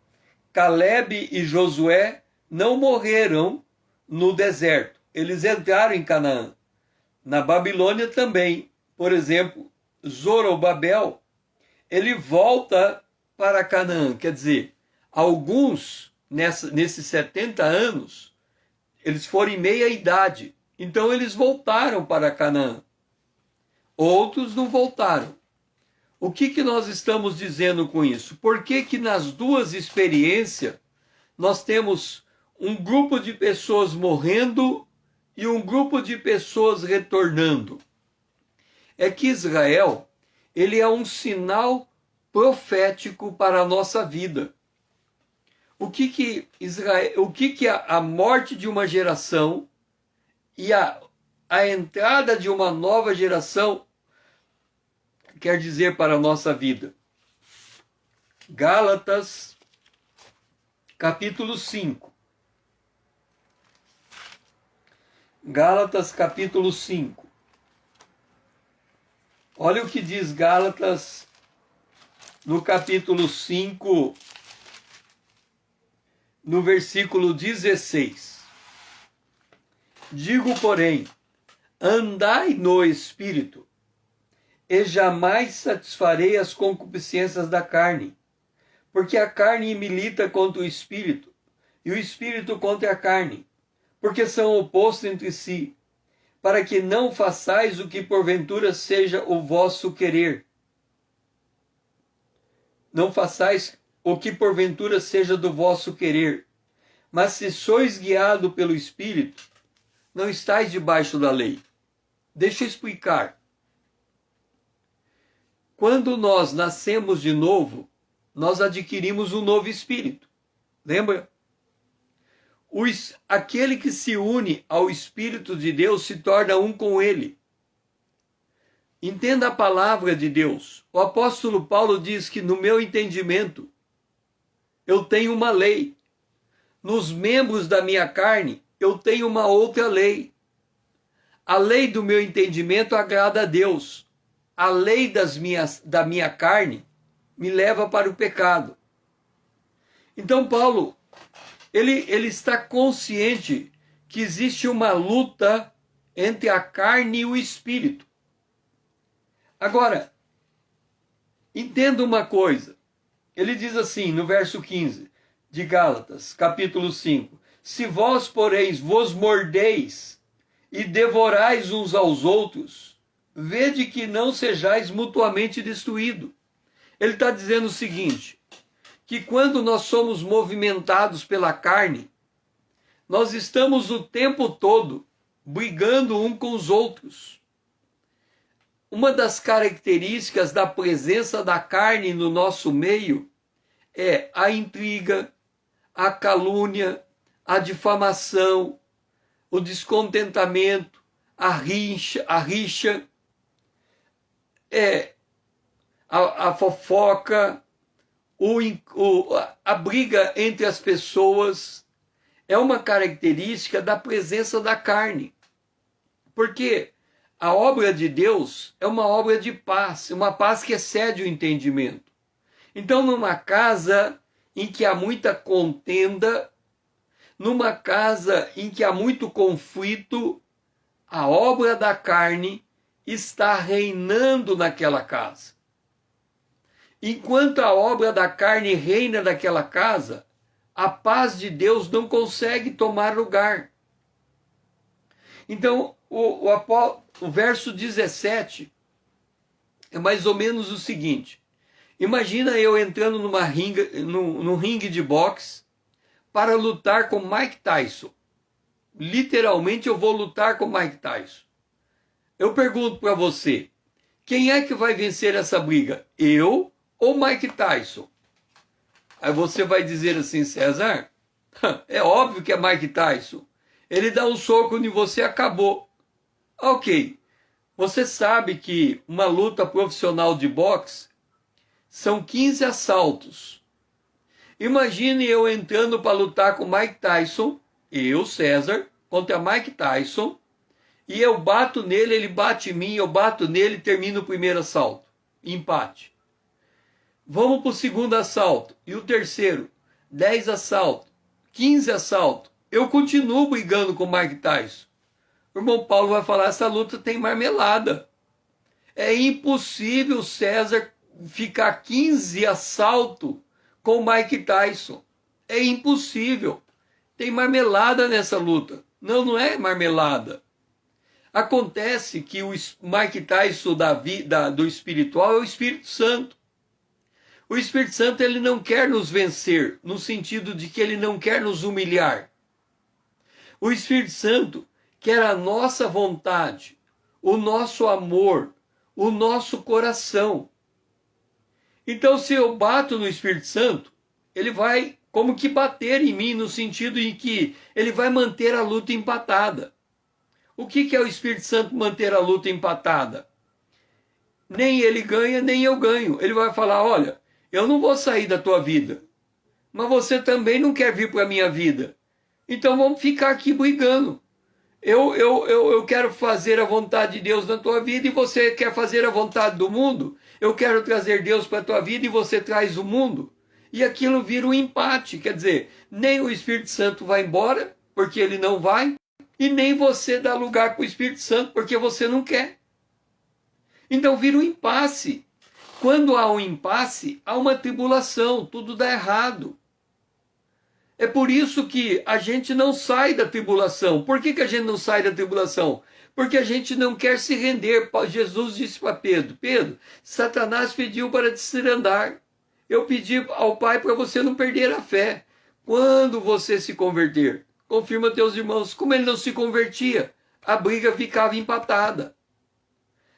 Speaker 1: Calebe e Josué não morreram no deserto, eles entraram em Canaã. Na Babilônia também, por exemplo, Zorobabel, ele volta para Canaã, quer dizer, alguns nesses 70 anos, eles foram em meia idade, então eles voltaram para Canaã. Outros não voltaram. O que nós estamos dizendo com isso? Por que nas duas experiências nós temos um grupo de pessoas morrendo e um grupo de pessoas retornando? É que Israel, ele é um sinal profético para a nossa vida. O que a morte de uma geração e a entrada de uma nova geração quer dizer para a nossa vida? Gálatas, capítulo 5. Gálatas, capítulo 5. Olha o que diz Gálatas, no capítulo 5, no versículo 16. Digo, porém, andai no Espírito, e jamais satisfarei as concupiscências da carne, porque a carne milita contra o Espírito, e o Espírito contra a carne, porque são opostos entre si, para que não façais o que porventura seja o vosso querer. Não façais o que porventura seja do vosso querer, mas se sois guiado pelo Espírito, não estáis debaixo da lei. Deixa eu explicar. Quando nós nascemos de novo, nós adquirimos um novo espírito. Lembra? Aquele que se une ao Espírito de Deus se torna um com ele. Entenda a palavra de Deus. O apóstolo Paulo diz que no meu entendimento, eu tenho uma lei. Nos membros da minha carne, eu tenho uma outra lei. A lei do meu entendimento agrada a Deus. A lei da minha carne me leva para o pecado. Então Paulo, ele está consciente que existe uma luta entre a carne e o espírito. Agora, entenda uma coisa. Ele diz assim, no verso 15 de Gálatas, capítulo 5. Se vós, porém, vos mordeis e devorais uns aos outros, vede que não sejais mutuamente destruídos. Ele está dizendo o seguinte, que quando nós somos movimentados pela carne, nós estamos o tempo todo brigando um com os outros. Uma das características da presença da carne no nosso meio é a intriga, a calúnia, a difamação, o descontentamento, a rixa, a fofoca, a briga entre as pessoas. É uma característica da presença da carne. Porque a obra de Deus é uma obra de paz, uma paz que excede o entendimento. Então, numa casa em que há muita contenda, numa casa em que há muito conflito, A obra da carne está reinando naquela casa. Enquanto a obra da carne reina naquela casa, a paz de Deus não consegue tomar lugar. Então, o verso 17 é mais ou menos o seguinte. Imagina eu entrando num ringue de boxe para lutar com Mike Tyson. Literalmente eu vou lutar com Mike Tyson. Eu pergunto para você, quem é que vai vencer essa briga? Eu ou Mike Tyson? Aí você vai dizer assim, César, é óbvio que é Mike Tyson. Ele dá um soco em você, acabou. Ok, você sabe que uma luta profissional de boxe são 15 assaltos. Imagine eu entrando para lutar com Mike Tyson, eu, César, contra Mike Tyson, e eu bato nele, ele bate em mim, eu bato nele e termino o primeiro assalto. Empate. Vamos para o segundo assalto. E o terceiro? 10 assaltos. 15 assaltos. Eu continuo brigando com o Mike Tyson. O irmão Paulo vai falar, essa luta tem marmelada. É impossível César ficar 15 assaltos com o Mike Tyson. É impossível. Tem marmelada nessa luta. Não, não é marmelada. Acontece que o Mike Tyson do espiritual é o Espírito Santo. O Espírito Santo ele não quer nos vencer, no sentido de que ele não quer nos humilhar. O Espírito Santo quer a nossa vontade, o nosso amor, o nosso coração. Então, se eu bato no Espírito Santo, ele vai como que bater em mim, no sentido em que ele vai manter a luta empatada. O que é o Espírito Santo manter a luta empatada? Nem ele ganha, nem eu ganho. Ele vai falar, olha, eu não vou sair da tua vida, mas você também não quer vir para a minha vida. Então vamos ficar aqui brigando. Eu quero fazer a vontade de Deus na tua vida e você quer fazer a vontade do mundo. Eu quero trazer Deus para a tua vida e você traz o mundo. E aquilo vira um empate. Quer dizer, nem o Espírito Santo vai embora, porque ele não vai, e nem você dá lugar para o Espírito Santo, porque você não quer. Então vira um impasse. Quando há um impasse, há uma tribulação, tudo dá errado. É por isso que a gente não sai da tribulação. Por que a gente não sai da tribulação? Porque a gente não quer se render. Jesus disse para Pedro, Pedro, Satanás pediu para te cirandar. Eu pedi ao Pai para você não perder a fé. Quando você se converter, confirma teus irmãos. Como ele não se convertia, a briga ficava empatada.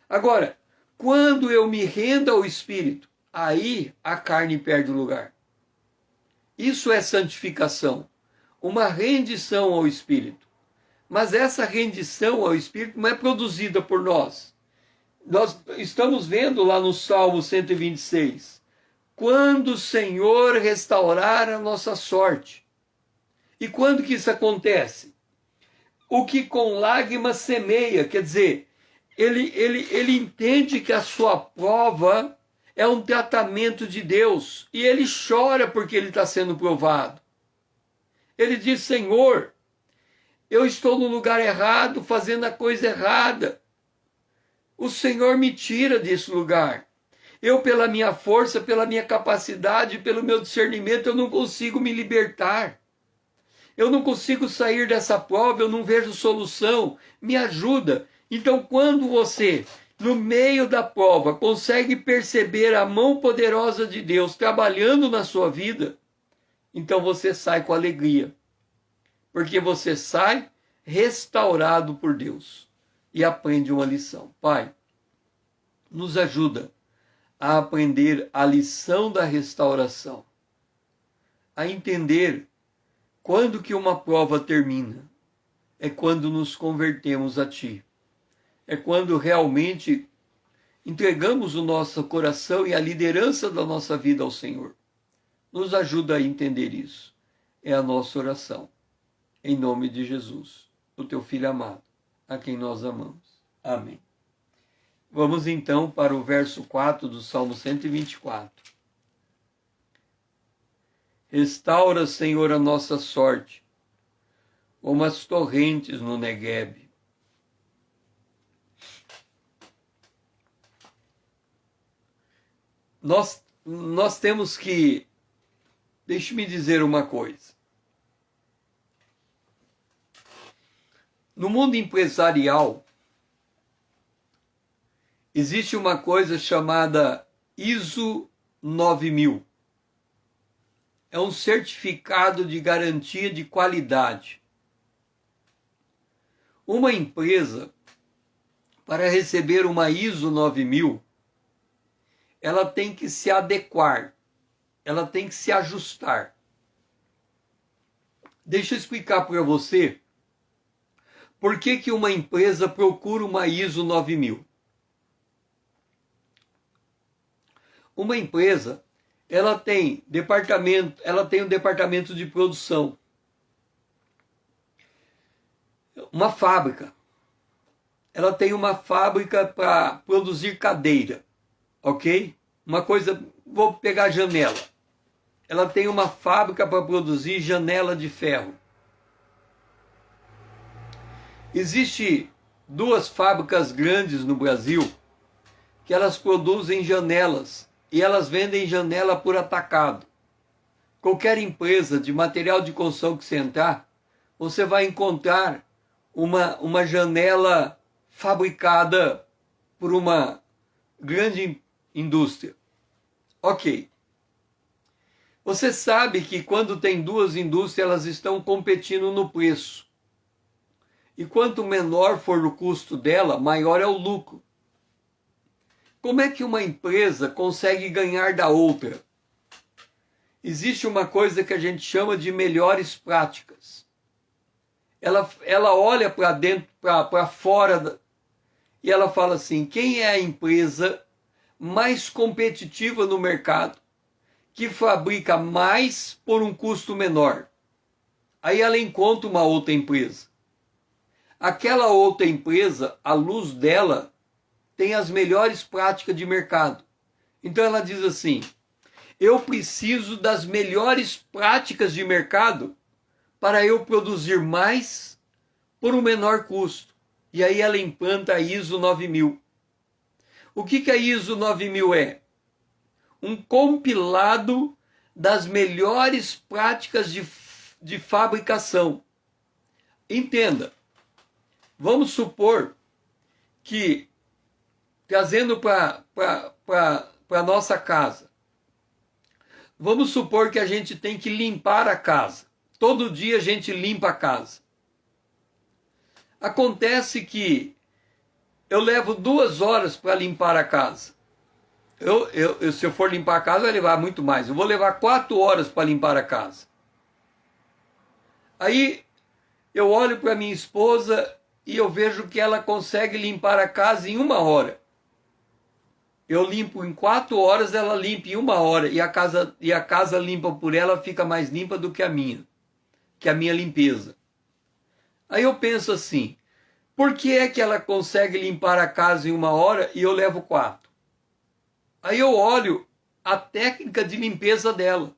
Speaker 1: Agora, quando eu me rendo ao Espírito, aí a carne perde o lugar. Isso é santificação, uma rendição ao Espírito. Mas essa rendição ao Espírito não é produzida por nós. Nós estamos vendo lá no Salmo 126, quando o Senhor restaurar a nossa sorte. E quando que isso acontece? O que com lágrimas semeia, quer dizer, ele entende que a sua prova é um tratamento de Deus. E ele chora porque ele está sendo provado. Ele diz, Senhor, eu estou no lugar errado, fazendo a coisa errada. O Senhor me tira desse lugar. Eu, pela minha força, pela minha capacidade, pelo meu discernimento, eu não consigo me libertar. Eu não consigo sair dessa prova, eu não vejo solução. Me ajuda. Então, quando você, no meio da prova, consegue perceber a mão poderosa de Deus trabalhando na sua vida, então você sai com alegria. Porque você sai restaurado por Deus e aprende uma lição. Pai, nos ajuda a aprender a lição da restauração, a entender quando que uma prova termina. É quando nos convertemos a Ti. É quando realmente entregamos o nosso coração e a liderança da nossa vida ao Senhor. Nos ajuda a entender isso. É a nossa oração. Em nome de Jesus, o Teu Filho amado, a quem nós amamos. Amém. Vamos então para o verso 4 do Salmo 124. Restaura, Senhor, a nossa sorte, como as torrentes no Neguebe. nós temos que... Deixe-me dizer uma coisa. No mundo empresarial, existe uma coisa chamada ISO 9000. É um certificado de garantia de qualidade. Uma empresa, para receber uma ISO 9000, ela tem que se adequar, ela tem que se ajustar. Deixa eu explicar para você por que uma empresa procura uma ISO 9000. Uma empresa, ela tem um departamento de produção. Uma fábrica. Ela tem uma fábrica para produzir cadeira, ok? Uma coisa, vou pegar janela. Ela tem uma fábrica para produzir janela de ferro. Existem duas fábricas grandes no Brasil que elas produzem janelas e elas vendem janela por atacado. Qualquer empresa de material de construção que você entrar, você vai encontrar uma janela fabricada por uma grande indústria. Ok. Você sabe que quando tem duas indústrias, elas estão competindo no preço. E quanto menor for o custo dela, maior é o lucro. Como é que uma empresa consegue ganhar da outra? Existe uma coisa que a gente chama de melhores práticas. Ela olha para dentro, para fora, e ela fala assim, quem é a empresa mais competitiva no mercado, que fabrica mais por um custo menor? Aí ela encontra uma outra empresa. Aquela outra empresa, a luz dela, tem as melhores práticas de mercado. Então ela diz assim, eu preciso das melhores práticas de mercado para eu produzir mais por um menor custo. E aí ela implanta a ISO 9000. O que a ISO 9000 é? Um compilado das melhores práticas de fabricação. Entenda, vamos supor que, trazendo para a nossa casa, vamos supor que a gente tem que limpar a casa. Todo dia a gente limpa a casa. Acontece que eu levo 2 horas para limpar a casa. Se eu for limpar a casa, vai levar muito mais. Eu vou levar 4 horas para limpar a casa. Aí eu olho para minha esposa e eu vejo que ela consegue limpar a casa em 1 hora. Eu limpo em 4 horas, ela limpa em 1 hora. E a casa limpa por ela fica mais limpa do que a minha limpeza. Aí eu penso assim, por que é que ela consegue limpar a casa em 1 hora e eu levo 4? Aí eu olho a técnica de limpeza dela.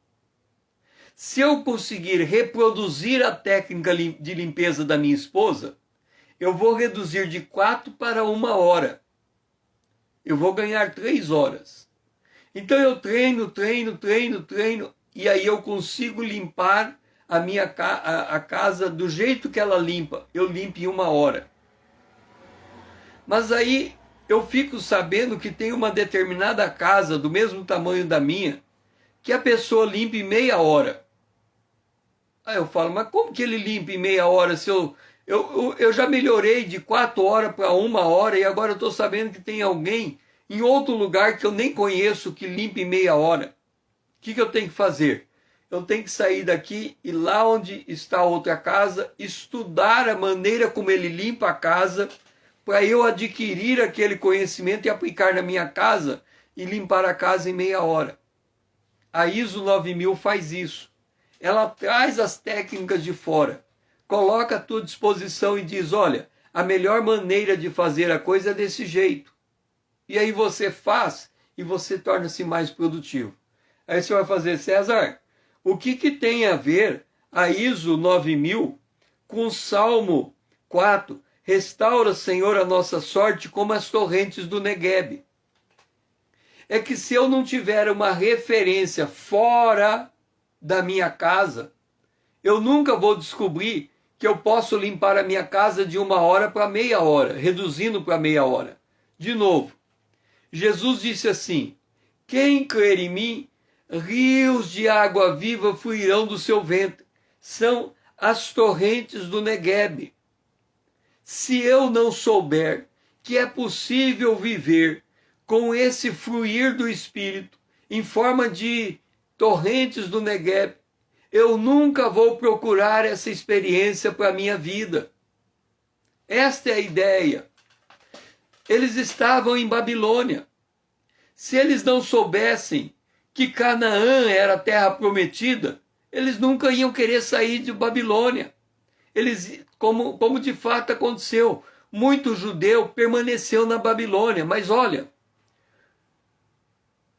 Speaker 1: Se eu conseguir reproduzir a técnica de limpeza da minha esposa, eu vou reduzir de 4 para 1 hora. Eu vou ganhar 3 horas. Então eu treino, e aí eu consigo limpar a casa do jeito que ela limpa. Eu limpo em 1 hora. Mas aí eu fico sabendo que tem uma determinada casa do mesmo tamanho da minha, que a pessoa limpa em meia hora. Aí eu falo, mas como que ele limpa em meia hora se eu já melhorei de 4 horas para 1 hora e agora eu estou sabendo que tem alguém em outro lugar que eu nem conheço que limpa em meia hora. O que eu tenho que fazer? Eu tenho que sair daqui e lá onde está a outra casa, estudar a maneira como ele limpa a casa, para eu adquirir aquele conhecimento e aplicar na minha casa e limpar a casa em meia hora. A ISO 9000 faz isso. Ela traz as técnicas de fora, coloca à tua disposição e diz, olha, a melhor maneira de fazer a coisa é desse jeito. E aí você faz e você torna-se mais produtivo. Aí você vai fazer, César, o que tem a ver a ISO 9000 com o Salmo 4? Restaura, Senhor, a nossa sorte como as torrentes do Neguebe. é que se eu não tiver uma referência fora da minha casa, eu nunca vou descobrir que eu posso limpar a minha casa de 1 hora para meia hora, reduzindo para meia hora. De novo, Jesus disse assim: quem crer em mim, rios de água viva fluirão do seu ventre. São as torrentes do Neguebe. Se eu não souber que é possível viver com esse fluir do Espírito em forma de torrentes do Neguebe, eu nunca vou procurar essa experiência para a minha vida. Esta é a ideia. Eles estavam em Babilônia. Se eles não soubessem que Canaã era a terra prometida, eles nunca iam querer sair de Babilônia. Eles, como de fato aconteceu, muito judeu permaneceu na Babilônia. Mas olha,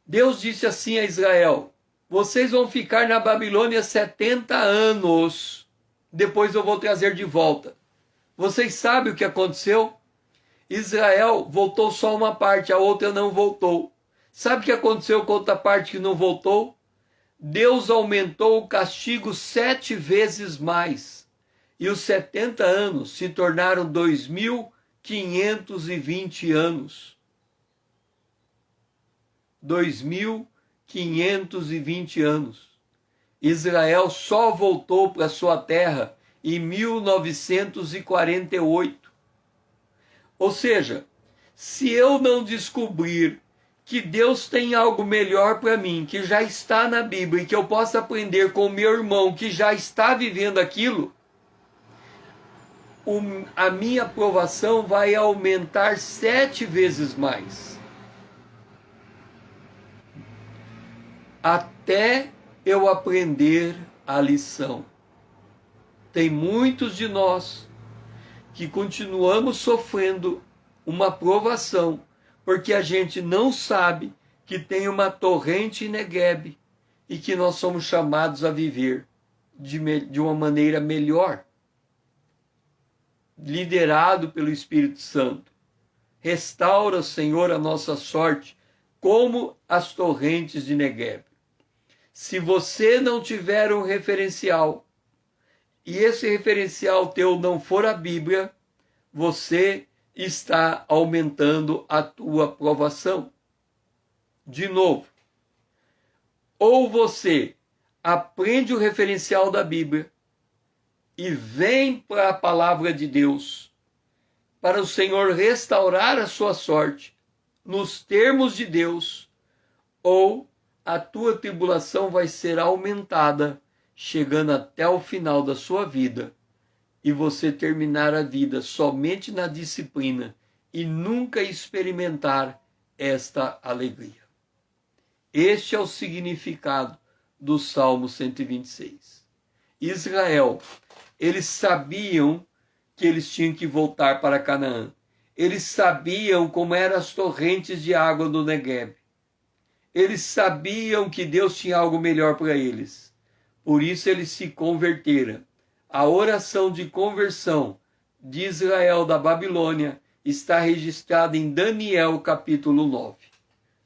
Speaker 1: Deus disse assim a Israel: vocês vão ficar na Babilônia 70 anos, depois eu vou trazer de volta. Vocês sabem o que aconteceu? Israel voltou só uma parte, a outra não voltou. Sabe o que aconteceu com a outra parte que não voltou? Deus aumentou o castigo 7 vezes mais. E os 70 anos se tornaram 2.520 anos. 2.520 anos. Israel só voltou para sua terra em 1948. Ou seja, se eu não descobrir que Deus tem algo melhor para mim, que já está na Bíblia, e que eu possa aprender com o meu irmão que já está vivendo aquilo, a minha aprovação vai aumentar 7 vezes mais. Até eu aprender a lição. Tem muitos de nós que continuamos sofrendo uma provação, porque a gente não sabe que tem uma torrente em Neguebe e que nós somos chamados a viver de uma maneira melhor, liderado pelo Espírito Santo. Restaura, Senhor, a nossa sorte como as torrentes de Neguebe. Se você não tiver um referencial, e esse referencial teu não for a Bíblia, você está aumentando a tua provação. De novo, ou você aprende o referencial da Bíblia e vem para a palavra de Deus, para o Senhor restaurar a sua sorte nos termos de Deus, ou a tua tribulação vai ser aumentada, chegando até o final da sua vida, e você terminar a vida somente na disciplina e nunca experimentar esta alegria. Este é o significado do Salmo 126. Israel, eles sabiam que eles tinham que voltar para Canaã. Eles sabiam como eram as torrentes de água do Neguebe. Eles sabiam que Deus tinha algo melhor para eles. Por isso eles se converteram. A oração de conversão de Israel da Babilônia está registrada em Daniel capítulo 9.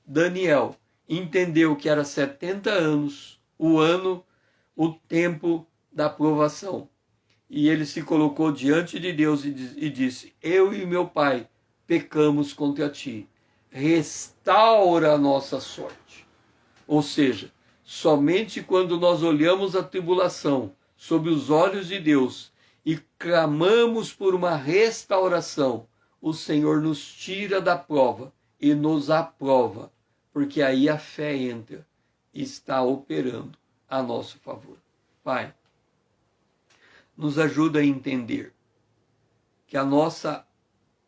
Speaker 1: Daniel entendeu que era 70 anos, o tempo da provação. E ele se colocou diante de Deus e disse: eu e meu pai pecamos contra ti. Restaura a nossa sorte. Ou seja, somente quando nós olhamos a tribulação sob os olhos de Deus e clamamos por uma restauração, o Senhor nos tira da prova e nos aprova, porque aí a fé entra e está operando a nosso favor. Pai, nos ajuda a entender que a nossa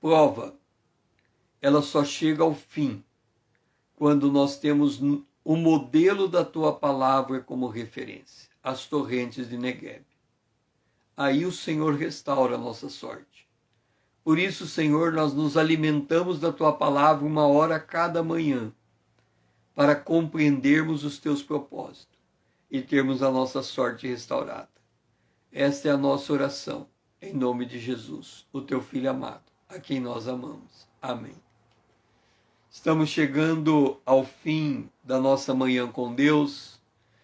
Speaker 1: prova, ela só chega ao fim quando nós temos o modelo da tua palavra como referência, as torrentes de Neguebe. Aí o Senhor restaura a nossa sorte. Por isso, Senhor, nós nos alimentamos da tua palavra 1 hora cada manhã, para compreendermos os teus propósitos e termos a nossa sorte restaurada. Esta é a nossa oração, em nome de Jesus, o teu Filho amado, a quem nós amamos. Amém. Estamos chegando ao fim da nossa manhã com Deus.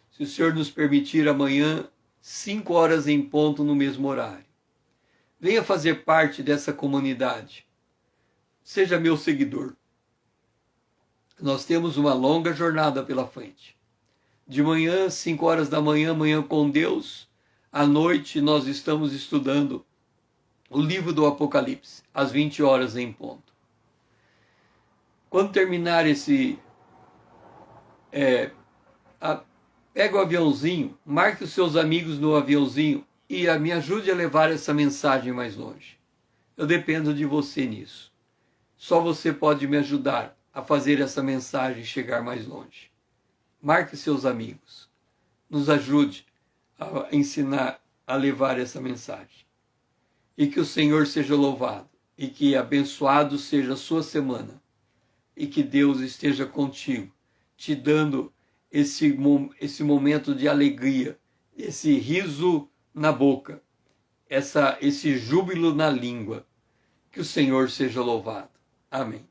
Speaker 1: Se o Senhor nos permitir, amanhã, 5 horas em ponto no mesmo horário. Venha fazer parte dessa comunidade. Seja meu seguidor. Nós temos uma longa jornada pela frente. De manhã, 5 horas da manhã, manhã com Deus. À noite, nós estamos estudando o livro do Apocalipse, às 20 horas em ponto. Quando terminar pega o aviãozinho, marque os seus amigos no aviãozinho e me ajude a levar essa mensagem mais longe. Eu dependo de você nisso. Só você pode me ajudar a fazer essa mensagem chegar mais longe. Marque seus amigos. Nos ajude a ensinar a levar essa mensagem. E que o Senhor seja louvado. E que abençoado seja a sua semana. E que Deus esteja contigo, te dando esse momento de alegria, esse riso na boca, esse júbilo na língua. Que o Senhor seja louvado. Amém.